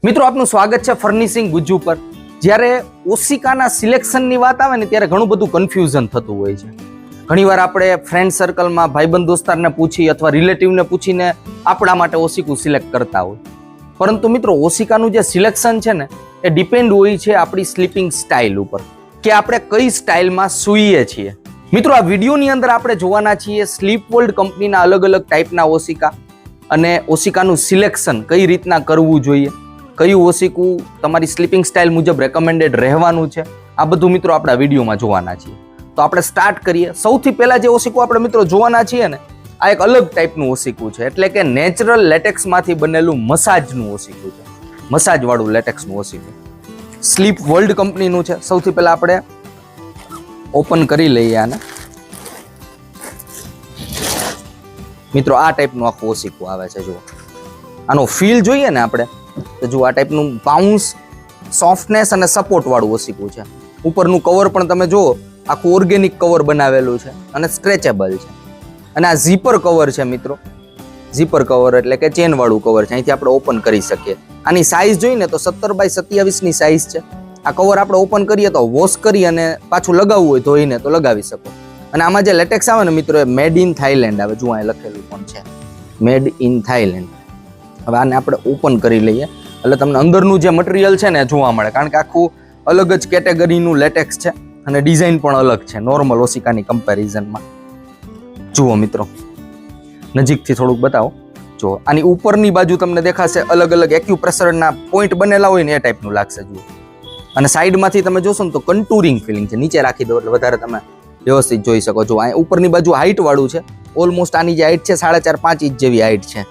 મિત્રો આપનું સ્વાગત છે ફર્નિશિંગ ગુજ્જુ પર। જ્યારે ઓશિકાના સિલેક્શનની વાત આવે ને ત્યારે ઘણું બધું કન્ફ્યુઝન થતું હોય છે। ઘણીવાર આપણે ફ્રેન્ડ સર્કલમાં ભાઈબંધ દોસ્તારને પૂછી અથવા રિલેટિવને પૂછીને આપણા માટે ઓશિકું સિલેક્ટ કરતા હોય, પરંતુ મિત્રો ઓશિકાનું જે સિલેક્શન છે ને એ ડિપેન્ડ હોય છે આપણી સ્લીપિંગ સ્ટાઇલ ઉપર, કે આપણે કઈ સ્ટાઇલમાં સૂઈએ છીએ। મિત્રો આ વિડીયોની અંદર આપણે જોવાના છીએ સ્લીપ વર્લ્ડ કંપનીના અલગ અલગ ટાઈપના ઓશિકા અને ઓશિકાનું સિલેક્શન કઈ રીતના કરવું જોઈએ, કયું ઓશિકું તમારી સ્લીપિંગ સ્ટાઇલ મુજબ રેકમેન્ડેડ રહેવાનું છે, આ બધું મિત્રો આપણે વિડીયોમાં જોવાના છીએ। તો આપણે સ્ટાર્ટ કરીએ। સૌથી પહેલા જે ઓશિકું આપણે મિત્રો જોવાના છીએ ને, આ એક અલગ ટાઈપનું ઓશિકું છે, એટલે કે નેચરલ લેટેક્સમાંથી બનેલું મસાજનું ઓશિકું છે, મસાજવાળું લેટેક્સનું ઓશિકું સ્લીપ વર્લ્ડ કંપનીનું છે। સૌથી પહેલા આપણે ઓપન કરી લઈએ આને। મિત્રો આ ટાઈપનું આખું ઓશિકું આવે છે, જુઓ આનો ફીલ જોઈએ ને આપણે તો જુઓ આ ટાઈપનું બાઉન્સ, સોફ્ટનેસ અને સપોર્ટ વાળું ઓશિકું છે। ઉપરનું કવર પણ તમે જુઓ આખું ઓર્ગેનિક કવર બનાવેલું છે અને સ્ટ્રેચેબલ છે, અને આ ઝીપર કવર છે મિત્રો। ઝીપર કવર એટલે કે ચેન વાળું કવર છે, અહીંથી આપણે ઓપન કરી શકીએ। આની સાઇઝ જોઈને તો 17x27 ની સાઇઝ છે। આ કવર આપણે ઓપન કરીએ તો વોશ કરી અને પાછું લગાવવું હોય ધોઈને તો લગાવી શકો। અને આમાં જે લેટેક્સ આવે ને મિત્રો એ મેડ ઇન થાઈલેન્ડ આવે, જુઓ અહીં લખેલું પણ છે મેડ ઇન થાઈલેન્ડ। હવે આને આપણે ઓપન કરી લઈએ એટલે તમને અંદરનું જે મટીરિયલ છે ને જોવા મળે, કારણ કે આખું અલગ જ કેટેગરીનું લેટેક્સ છે અને ડિઝાઇન પણ અલગ છે નોર્મલ ઓશિકાની કમ્પેરિઝનમાં। જુઓ મિત્રો નજીકથી થોડુંક બતાવો, જુઓ આની ઉપરની બાજુ તમને દેખાશે અલગ અલગ એક્યુપ્રેશરના પોઈન્ટ બનેલા હોય ને એ ટાઈપનું લાગશે, જુઓ। અને સાઈડમાંથી તમે જોશો ને તો કન્ટુરિંગ ફિલિંગ છે, નીચે રાખી દો એટલે વધારે તમે વ્યવસ્થિત જોઈ શકો છો। આ ઉપરની બાજુ હાઈટ વાળું છે, ઓલમોસ્ટ આની જે હાઈટ છે 4.5-5 ઇંચ જેવી હાઈટ છે,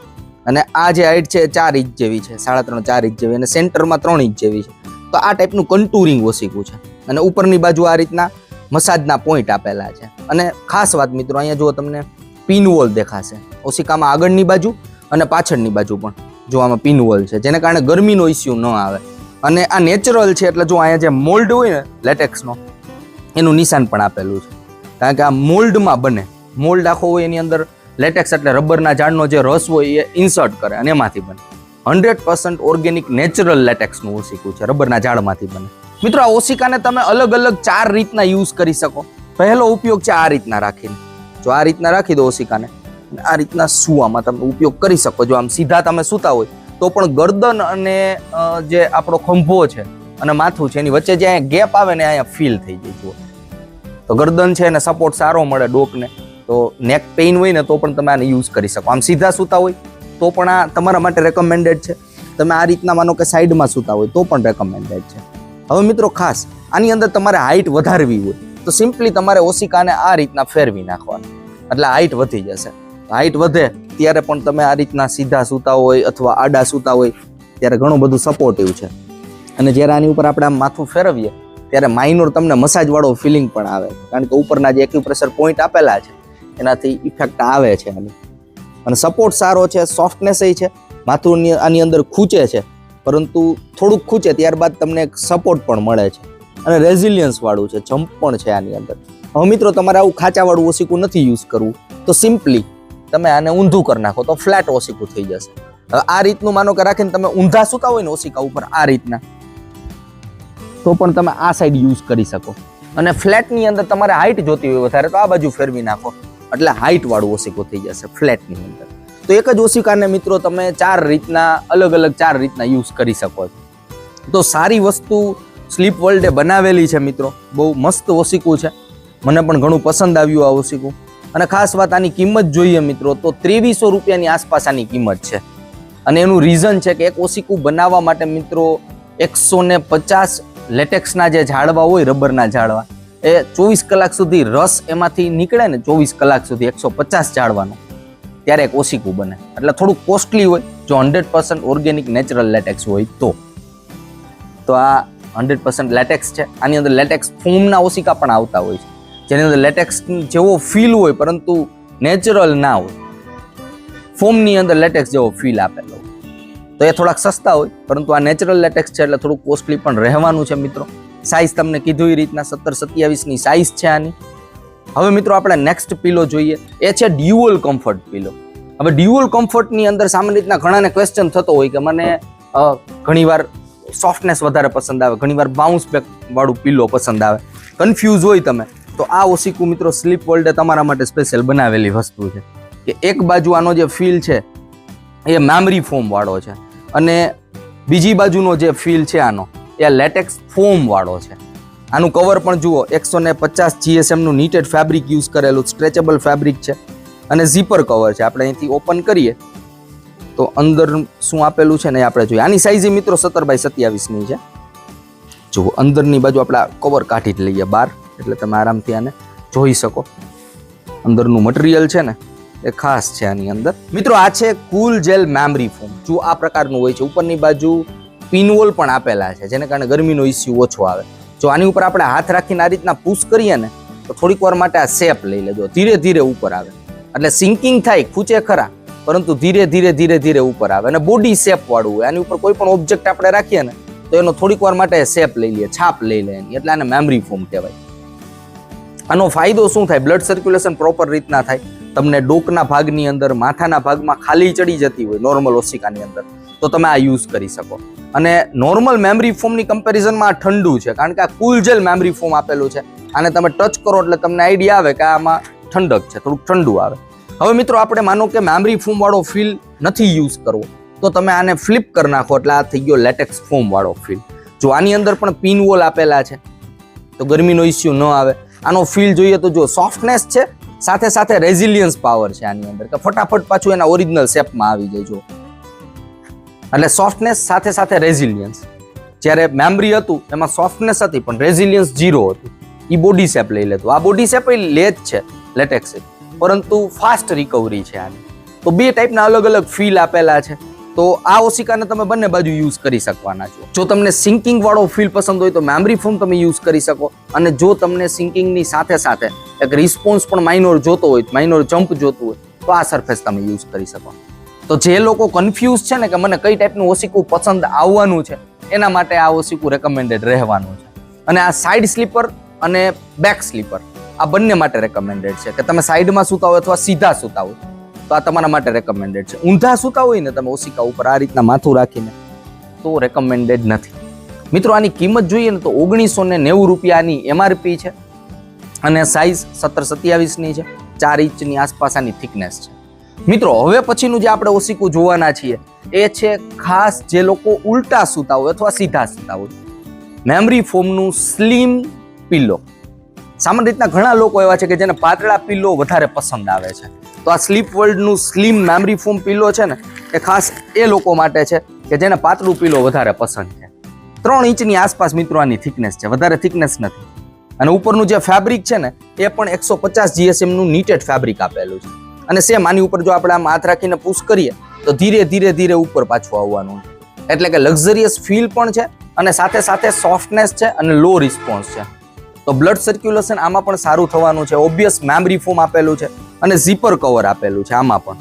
અને આ જે હાઈટ છે 4 ઇંચ જેવી છે, 3.5-4 ઇંચ જેવી, અને સેન્ટરમાં 3 ઇંચ જેવી છે। તો આ ટાઈપનું કન્ટુરિંગ ઓશિકું છે, અને ઉપરની બાજુ આ રીતના મસાજના પોઈન્ટ આપેલા છે। અને ખાસ વાત મિત્રો, અહીંયા જો તમને પિન વોલ દેખાશે ઓશિકામાં આગળની બાજુ અને પાછળની બાજુ પણ જો આમાં પિન વોલ છે, જેને કારણે ગરમીનો ઇસ્યુ ન આવે। અને આ નેચરલ છે એટલે જો અહીંયા જે મોલ્ડ હોય ને લેટેક્સનો એનું નિશાન પણ આપેલું છે, કારણ કે આ મોલ્ડમાં બને, મોલ્ડ આખો હોય એની અંદર લેટેક્સ એટલે રબરના ઝાડનો જે રસ હોય એ ઇન્સર્ટ કરે અને એમાંથી બને। 100% ઓર્ગેનિક નેચરલ લેટેક્સનું ઓશિકું છે, રબરના ઝાડમાંથી બને। મિત્રો આ ઓશિકાને તમે અલગ અલગ 4 રીતના યુઝ કરી શકો। પહેલો ઉપયોગ છે આ રીતના રાખીને, જો આ રીતના રાખી દો ઓશિકાને, આ રીતના સૂવામાં તમે ઉપયોગ કરી શકો। જો આમ સીધા તમે સૂતા હોય તો પણ ગરદન અને જે આપણો ખંભો છે અને માથું છે એની વચ્ચે જે અહીંયા ગેપ આવે ને અહીંયા ફીલ થઈ જાય, જુઓ તો ગરદન છે એને સપોર્ટ સારો મળે ડોકને, તો નેક પેઇન હોય ને તો પણ તમે આને યુઝ કરી શકો। આમ સીધા સૂતા હોય તો પણ આ તમારા માટે રેકમેન્ડેડ છે, તમે આ રીતના માનો કે સાઈડમાં સૂતા હોય તો પણ રેકમેન્ડેડ છે। હવે મિત્રો ખાસ આની અંદર તમારે હાઈટ વધારવી હોય તો સિમ્પલી તમારે ઓશિકાને આ રીતના ફેરવી નાખવાનું, એટલે હાઈટ વધી જશે। હાઈટ વધે ત્યારે પણ તમે આ રીતના સીધા સૂતા હોય અથવા આડા સૂતા હોય ત્યારે ઘણું બધું સપોર્ટિવ છે। અને જ્યારે આની ઉપર આપણે આમ માથું ફેરવીએ ત્યારે માઇનોર તમને મસાજવાળો ફિલિંગ પણ આવે, કારણ કે ઉપરના જે એક્યુપ્રેશર પોઈન્ટ આપેલા છે એનાથી ઇફેક્ટ આવે છે આની। અને સપોર્ટ સારો છે, સોફ્ટનેસ છે, માથું આની અંદર ખૂંચે છે પરંતુ થોડુંક ખૂંચે ત્યારબાદ તમને એક સપોર્ટ પણ મળે છે, અને રેઝિલિયન્સ વાળું છે, જમ્પ પણ છે આની અંદર। હવે મિત્રો તમારે આવું ખાંચાવાળું ઓશિકું નથી યુઝ કરવું તો સિમ્પલી તમે આને ઊંધું કરી નાખો તો ફ્લેટ ઓશિકું થઈ જશે। હવે આ રીતનું માનો કે રાખીને તમે ઊંધા સૂતા હોય ને ઓશિકા ઉપર આ રીતના, તો પણ તમે આ સાઈડ યુઝ કરી શકો। અને ફ્લેટની અંદર તમારે હાઈટ જોતી હોય વધારે તો આ બાજુ ફેરવી નાખો એટલે હાઈટ વાળું ઓશિકું થઈ જશે ફ્લેટની અંદર। તો એક જ ઓશિકાને મિત્રો તમે 4 રીતના અલગ અલગ 4 રીતના યુઝ કરી શકો છો। તો સારી વસ્તુ સ્લીપ વર્લ્ડે બનાવેલી છે મિત્રો, બહુ મસ્ત ઓશિકું છે, મને પણ ઘણું પસંદ આવ્યું આ ઓશિકું। અને ખાસ વાત આની કિંમત જોઈએ મિત્રો તો 2300 રૂપિયાની આસપાસ આની કિંમત છે, અને એનું રીઝન છે કે એક ઓશિકું બનાવવા માટે મિત્રો 150 લેટેક્સના જે ઝાડવા હોય રબરના ઝાડવા એ 24 કલાક સુધી રસ એમાંથી નીકળે ને, 24 કલાક સુધી 150 ઝાડવાનો, ત્યારે એક ઓશિકું બને, એટલે થોડુંક કોસ્ટલી હોય જો 100% ઓર્ગેનિક નેચરલ લેટેક્સ હોય તો આ 100% લેટેક્સ છે। આની અંદર લેટેક્સ ફોમના ઓશિકા પણ આવતા હોય છે, જેની અંદર લેટેક્સ જેવો ફીલ હોય પરંતુ નેચરલ ના હોય, ફોમની અંદર લેટેક્સ જેવો ફીલ આપેલો હોય, તો એ થોડાક સસ્તા હોય પરંતુ આ નેચરલ લેટેક્સ છે એટલે થોડુંક કોસ્ટલી પણ રહેવાનું છે મિત્રો। સાઇઝ તમને કીધું એ રીતના 17-27 ની સાઇઝ છે આની। હવે મિત્રો આપણે નેક્સ્ટ પીલો જોઈએ, એ છે ડ્યુઅલ કમ્ફર્ટ પીલો। હવે ડ્યુઅલ કમ્ફર્ટની અંદર સામાન્ય રીતના ઘણાને ક્વેશ્ચન થતો હોય કે મને ઘણીવાર સોફ્ટનેસ વધારે પસંદ આવે, ઘણીવાર બાઉન્સ બેક વાળું પિલ્લો પસંદ આવે, કન્ફ્યુઝ હોય તમે, તો આ ઓસીકુ મિત્રો સ્લીપ વર્લ્ડે તમારા માટે સ્પેશિયલ બનાવેલી વસ્તુ છે કે એક બાજુ આનો જે ફીલ છે એ મેમરી ફોમ વાળો છે અને બીજી બાજુનો જે ફીલ છે આનો એ લેટેક્સ ફોમ વાળો છે. આનું કવર પણ જુઓ, 150 GSM નું નીટેડ ફેબ્રિક યુઝ કરેલું સ્ટ્રેચેબલ ફેબ્રિક છે અને ઝીપર કવર છે. આપણે અહીંથી ઓપન કરીએ તો અંદર શું આપેલું છે ને એ આપણે જોઈએ. આની સાઈઝ મિત્રો 17x27 ની છે. જુઓ અંદરની બાજુ આપણે કવર કાઢી જ લઈએ બહાર, એટલે તમે આરામથી આને જોઈ શકો. અંદરનું મટીરિયલ છે ને એ ખાસ છે આની અંદર. મિત્રો આ છે કુલ જેલ મેમરી ફોમ. જો આ પ્રકારનું હોય છે, ઉપરની બાજુ પિનવોલ પણ આપેલા છે જેને કારણે ગરમીનો ઇસ્યુ ઓછો આવે. જો આની ઉપર આપણે હાથ રાખીને આ રીતના પુશ કરીએ ને તો થોડીક વાર માટે આ શેપ લઈ લેજો, ધીરે ધીરે ઉપર આવે, એટલે સિંકિંગ થાય, ખૂચે ખરા પરંતુ ધીરે ધીરે ધીરે ધીરે ઉપર આવે અને બોડી શેપ વાળું હોય. આની ઉપર કોઈ પણ ઓબ્જેક્ટ આપણે રાખીએ ને તો એનો થોડીક વાર માટે શેપ લઈ લે, છાપ લઈ લે એની, એટલે આને મેમરી ફોમ કહેવાય. આનો ફાયદો શું થાય? બ્લડ સર્ક્યુલેશન પ્રોપર રીતના થાય. તમને ડોકના ભાગની અંદર, માથાના ભાગમાં ખાલી ચડી જતી હોય નોર્મલ ઓસિકાની અંદર, તો તમે આ યુઝ કરી શકો. અને નોર્મલ મેમરી ફોમની કમ્પેરિઝનમાં આ ઠંડુ છે, કારણ કે આ કુલ જેલ મેમરી ફોમ આપેલું છે. આને તમે ટચ કરો એટલે તમને આઈડિયા આવે કે આમાં ઠંડક છે, થોડુંક ઠંડુ આવે. હવે મિત્રો આપણે માનો કે મેમરી ફોમ વાળો ફીલ નથી યુઝ કરવો, તો તમે આને ફ્લિપ કરી નાખો એટલે આ થઈ ગયો લેટેક્સ ફોમ વાળો ફીલ. જો આની અંદર પણ પિન વોલ આપેલા છે તો ગરમીનો ઇસ્યુ ન આવે. આનો ફીલ જોઈએ તો જો સોફ્ટનેસ છે, સાથે સાથે રેઝિલિયન્સ પાવર છે આની અંદર, કે ફટાફટ પાછું એના ઓરિજિનલ શેપમાં આવી જાય. જો એટલે સોફ્ટનેસ સાથે સાથે રેઝિલિયન્સ. જ્યારે મેમરી હતું એમાં સોફ્ટનેસ હતી પણ રેઝિલિયન્સ 0 હતું. એ બોડી શેપ લઈ લેતું. આ બોડી શેપ લે જ છે લેટેક્સ, પરંતુ ફાસ્ટ રિકવરી છે આની. તો બે ટાઈપના અલગ અલગ ફીલ આપેલા છે. તો આ ઓસિકાને તમે બંને બાજુ યુઝ કરી શકવાના છો. જો તમને સિંકિંગ વાળો ફીલ પસંદ હોય તો મેમરી ફોમ તમે યુઝ કરી શકો, અને જો તમને સિંકિંગની સાથે સાથે એક રિસ્પોન્સ પણ માઇનોર જોતો હોય, માઇનોર જમ્પ જોતું હોય, તો આ સરફેસ તમે યુઝ કરી શકો. તો જે લોકો કન્ફ્યુઝ છે ને કે મને કઈ ટાઈપનું ઓસિકુ પસંદ આવવાનું છે, એના માટે આ ઓસિકુ રેકમેન્ડેડ રહેવાનું છે. અને આ સાઈડ સ્લીપર અને બેક સ્લીપર આ બંને માટે રેકમેન્ડેડ છે, કે તમે સાઈડમાં સૂતા હોય અથવા સીધા સૂતા હોય તો આ તમારા માટે રેકમેન્ડેડ છે. ઊંધા સૂતા હોય ને તમે ઓસિકા ઉપર આ રીતના માથું રાખીને, તો રેકમેન્ડેડ નથી. મિત્રો આની કિંમત જોઈએ ને તો 1990 રૂપિયાની MRP છે અને સાઈઝ 17x27 ની છે. 4 ઇંચની આસપાસ આની થિકનેસ છે. મિત્રો હવે પછીનું જે આપણે ઓસિકુ જોવાના છીએ એ છે ખાસ જે લોકો ઉલટા સૂતા હોય અથવા સીધા સૂતા હોય, મેમરી ફોમનું સ્લિમ પિલ્લો. સામાન્ય રીતના ઘણા લોકો એવા છે કે જેને પાતળા પિલ્લો વધારે પસંદ આવે છે, તો આ સ્લીપ વર્લ્ડનું સ્લિમ મેમરી ફોમ પિલ્લો છે ને એ ખાસ એ લોકો માટે છે કે જેને પાતળું પિલ્લો વધારે પસંદ છે. 3 ઇંચની આસપાસ મિત્રો આની થિકનેસ છે, વધારે થિકનેસ નથી. અને ઉપરનું જે ફેબ્રિક છે ને એ પણ 150 GSM નું નીટેડ ફેબ્રિક આપેલું છે. અને સેમ આની ઉપર જો આપણે આમ હાથ રાખીને પુશ કરીએ તો ધીરે ધીરે ધીરે ઉપર પાછું આવવાનું, એટલે કે લક્ઝરિયસ ફીલ પણ છે અને સાથે સાથે સોફ્ટનેસ છે અને લો રિસ્પોન્સ છે. તો બ્લડ સર્ક્યુલેશન આમાં પણ સારું થવાનું છે. ઓબ્વિયસ મેમરી ફોમ આપેલું છે અને ઝીપર કવર આપેલું છે આમાં પણ,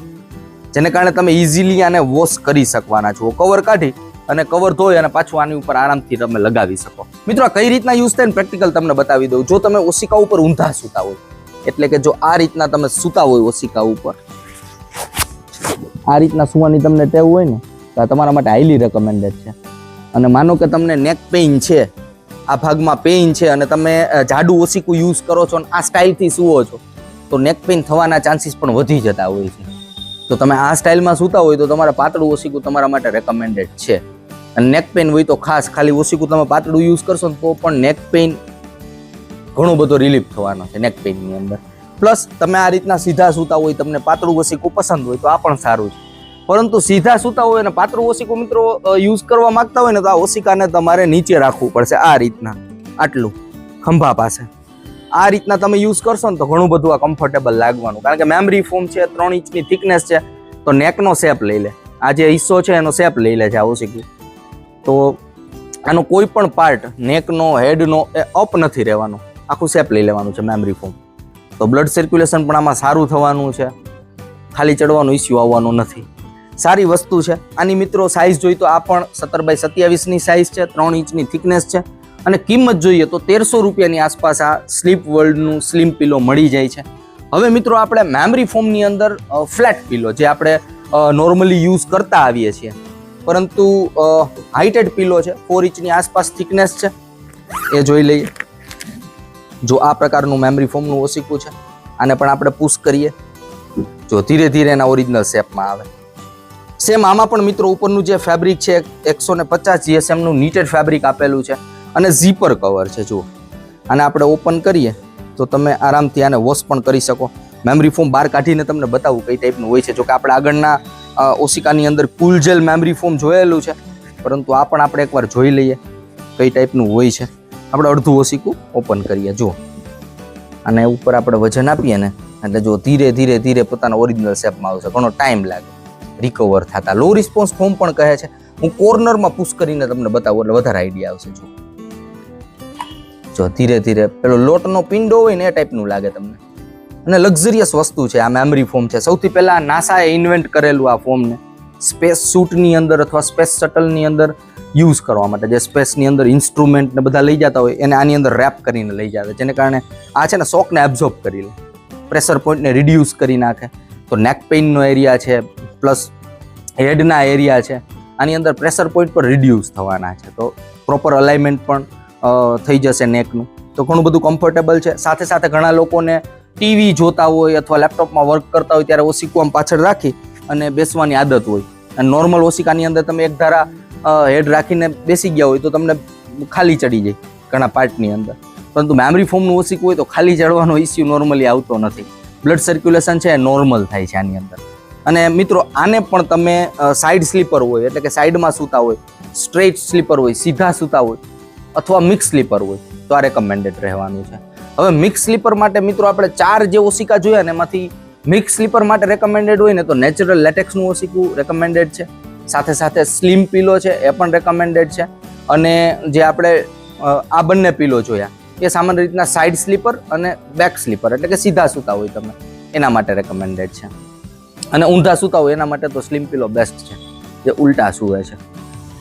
જેને કારણે તમે ઇઝીલી આને વોશ કરી શકવાના છો. કવર કાઢી અને કવર ધોઈ અને પાછું આની ઉપર આરામથી તમે લગાવી શકો. મિત્રો આ કઈ રીતના યુઝ થાય ને પ્રેક્ટિકલ તમને બતાવી દઉં. જો તમે ઓસિકા ઉપર ઊંધા સૂતા હોય, એટલે કે જો આ રીતના તમે સૂતા હોય ઓસિકા ઉપર, આ રીતના સુવાની તમને ટેવ હોય ને તો આ તમારા માટે હાઈલી રેકમેન્ડેડ છે. અને માનો કે તમને નેક પેઇન છે, આ ભાગમાં પેઇન છે અને તમે જાડું ઓસિકું યુઝ કરો છો અને આ સ્ટાઇલથી સૂવો છો, તો નેક પેઇન થવાના ચાન્સીસ પણ વધી જતા હોય છે. તો તમે આ સ્ટાઇલમાં સૂતા હોય તો તમારે પાતળું ઓસિકું તમારા માટે રેકમેન્ડેડ છે. અને નેક પેઇન હોય તો ખાસ ખાલી ઓસિકું તમે પાતળું યુઝ કરશો તો પણ નેક પેઇન ઘણો બધો રિલીફ થવાનો છે નેક પેઇનની અંદર. પ્લસ તમે આ રીતના સીધા સૂતા હોય, તમને પાતળું ઓસિકું પસંદ હોય તો આ પણ સારું છે. પરંતુ સીધા સૂતા હોય અને પાતળું ઓસિકું મિત્રો યુઝ કરવા માંગતા હોય ને તો આ ઓસિકાને તમારે નીચે રાખવું પડશે, આ રીતના, આટલું ખંભા પાસે. આ રીતના તમે યુઝ કરશો ને તો ઘણું બધું આ કમ્ફર્ટેબલ લાગવાનું, કારણ કે મેમરી ફોમ છે, 3 ઇંચની થિકનેસ છે, તો નેકનો શેપ લઈ લે. આ જે હિસ્સો છે એનો શેપ લઈ લે છે આ ઓસિકું. તો આનો કોઈ પણ પાર્ટ નેકનો, હેડનો એ અપ નથી રહેવાનો, આખું શેપ લઈ લેવાનું છે મેમરી ફોમ. તો બ્લડ સર્ક્યુલેશન પણ આમાં સારું થવાનું છે, ખાલી ચડવાનો ઇસ્યુ આવવાનો નથી. સારી વસ્તુ છે. આની મિત્રો સાઇઝ જોઈ તો આ પણ 17x27 ની સાઇઝ છે, 3 ઇંચની થિકનેસ છે. અને કિંમત જોઈએ તો 1300 રૂપિયાની આસપાસ આ સ્લીપ વર્લ્ડનું સ્લિમ પિલો મળી જાય છે. હવે મિત્રો આપણે મેમરી ફોમની અંદર ફ્લેટ પિલો જે આપણે નોર્મલી યુઝ કરતા આવીએ છીએ પરંતુ હાઇટેડ પિલો છે, 4 ઇંચની આસપાસ થિકનેસ છે, એ જોઈ લઈએ. જો આ પ્રકારનું મેમરી ફોમનું ઓસીકું છે. આને પણ આપણે પુશ કરીએ, જો ધીરે ધીરે એના ઓરિજિનલ શેપમાં આવે. સેમ આમાં પણ મિત્રો ઉપરનું જે ફેબ્રિક છે 150 GSMનું નીટેડ ફેબ્રિક આપેલું છે અને ઝીપર કવર છે. જુઓ, આને આપણે ઓપન કરીએ તો તમે આરામથી આને વોશ પણ કરી શકો. મેમરી ફોમ બહાર કાઢીને તમને બતાવું કઈ ટાઈપનું હોય છે. જો કે આપણે આગળના ઓસિકાની અંદર કુલ જેલ મેમરી ફોમ જોયેલું છે, પરંતુ આ પણ આપણે એકવાર જોઈ લઈએ કઈ ટાઈપનું હોય છે. આપણે અડધું ઓસિકું ઓપન કરીએ. જુઓ, અને ઉપર આપણે વજન આપીએ ને એટલે જો ધીરે ધીરે ધીરે પોતાના ઓરિજિનલ શેપમાં આવશે. ઘણો ટાઈમ લાગે રિકવર થતા. લો રિસ્પોન્સ ફોમ પણ કહે છે. હું કોર્નરમાં પુશ કરીને તમને બતાવું એટલે વધારે આઈડિયા આવશે. જો ધીરે ધીરે પેલો લોટનો પિંડો હોય ને એ ટાઈપનું લાગે તમને. અને લક્ઝરિયસ વસ્તુ છે આ મેમરી ફોમ છે. સૌથી પહેલા નાસાએ ઇન્વેન્ટ કરેલું આ ફોમને સ્પેસ સૂટની અંદર અથવા સ્પેસ શટલની અંદર યુઝ કરવા માટે. જે સ્પેસની અંદર ઇન્સ્ટ્રુમેન્ટ ને બધા લઈ જતા હોય એને આની અંદર રેપ કરીને લઈ જાય, જેને કારણે આ છે ને શોકને એબ્ઝોર્બ કરી લે, પ્રેશર પોઈન્ટને રિડ્યુસ કરી નાખે. તો નેક પેઇનનો એરિયા છે પ્લસ હેડના એરિયા છે, આની અંદર પ્રેશર પોઈન્ટ પર રિડ્યુસ થવાના છે. તો પ્રોપર અલાઇનમેન્ટ પણ થઈ જશે નેકનું. તો ઘણું બધું કમ્ફર્ટેબલ છે. સાથે સાથે ઘણા લોકોને ટીવી જોતા હોય અથવા લેપટોપમાં વર્ક કરતા હોય ત્યારે ઓસિકુ આમ પાછળ રાખી અને બેસવાની આદત હોય. અને નોર્મલ ઓસિકાની અંદર તમે એક ધારા હેડ રાખીને બેસી ગયા હોય તો તમને ખાલી ચડી જાય ઘણા પાર્ટની અંદર. પરંતુ મેમરી ફોમનું ઓસિકું હોય તો ખાલી ચડવાનો ઇસ્યુ નોર્મલી આવતો નથી. બ્લડ સર્ક્યુલેશન છે એ નોર્મલ થાય છે આની અંદર. અને મિત્રો આને પણ તમે સાઈડ સ્લીપર હોય એટલે કે સાઈડમાં સૂતા હોય, સ્ટ્રેટ સ્લીપર હોય, સીધા સૂતા હોય અથવા મિક્સ સ્લીપર હોય તો આ રેકમેન્ડેડ રહેવાનું છે. હવે મિક્સ સ્લીપર માટે મિત્રો આપણે 4 જે ઓસિકા જોયા ને એમાંથી મિક્સ સ્લીપર માટે રેકમેન્ડેડ હોય ને તો નેચરલ લેટેક્સનું ઓસિકું રેકમેન્ડેડ છે. સાથે સાથે સ્લિમ પીલો છે એ પણ રેકમેન્ડેડ છે. અને જે આપણે આ બંને પીલો જોયા એ સામાન્ય રીતના સાઈડ સ્લીપર અને બેક સ્લીપર એટલે કે સીધા સૂતા હોય તમે એના માટે રેકમેન્ડેડ છે. અને ઊંધા સૂતા હોય એના માટે તો સ્લિમ પીલો બેસ્ટ છે, જે ઉલટા સૂવે છે.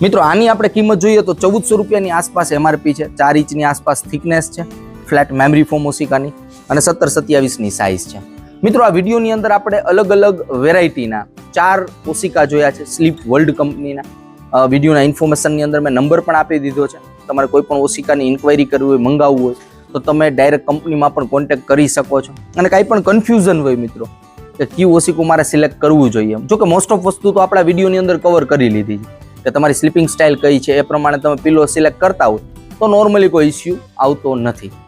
મિત્રો આની આપણે કિંમત જોઈએ તો 1400 રૂપિયાની આસપાસ MRP છે. 4 ઇંચની આસપાસ થિકનેસ છે ફ્લેટ મેમરી ફોમ ઓસિકાની અને 17-27ની સાઇઝ છે. મિત્રો આ વિડીયોની અંદર આપણે અલગ અલગ વેરાયટીના 4 ઓસિકા જોયા છે સ્લીપ વર્લ્ડ કંપનીના. વિડીયોના ઇન્ફોર્મેશનની અંદર મેં નંબર પણ આપી દીધો છે. તમારે કોઈ પણ ઓસિકાની ઇન્ક્વાયરી કરવી હોય, મંગાવવું હોય તો તમે ડાયરેક્ટ કંપનીમાં પણ કોન્ટેક્ટ કરી શકો છો. અને કાંઈ પણ કન્ફ્યુઝન હોય મિત્રો કે કયું ઓસિકું મારે સિલેક્ટ કરવું જોઈએ, જો કે મોસ્ટ ઓફ વસ્તુ તો આપણા વિડીયોની અંદર કવર કરી લીધી છે કે તમારી સ્લીપિંગ સ્ટાઇલ કઈ છે એ પ્રમાણે તમે પિલો સિલેક્ટ કરતા હોય તો નોર્મલી કોઈ ઇસ્યુ આવતો નથી.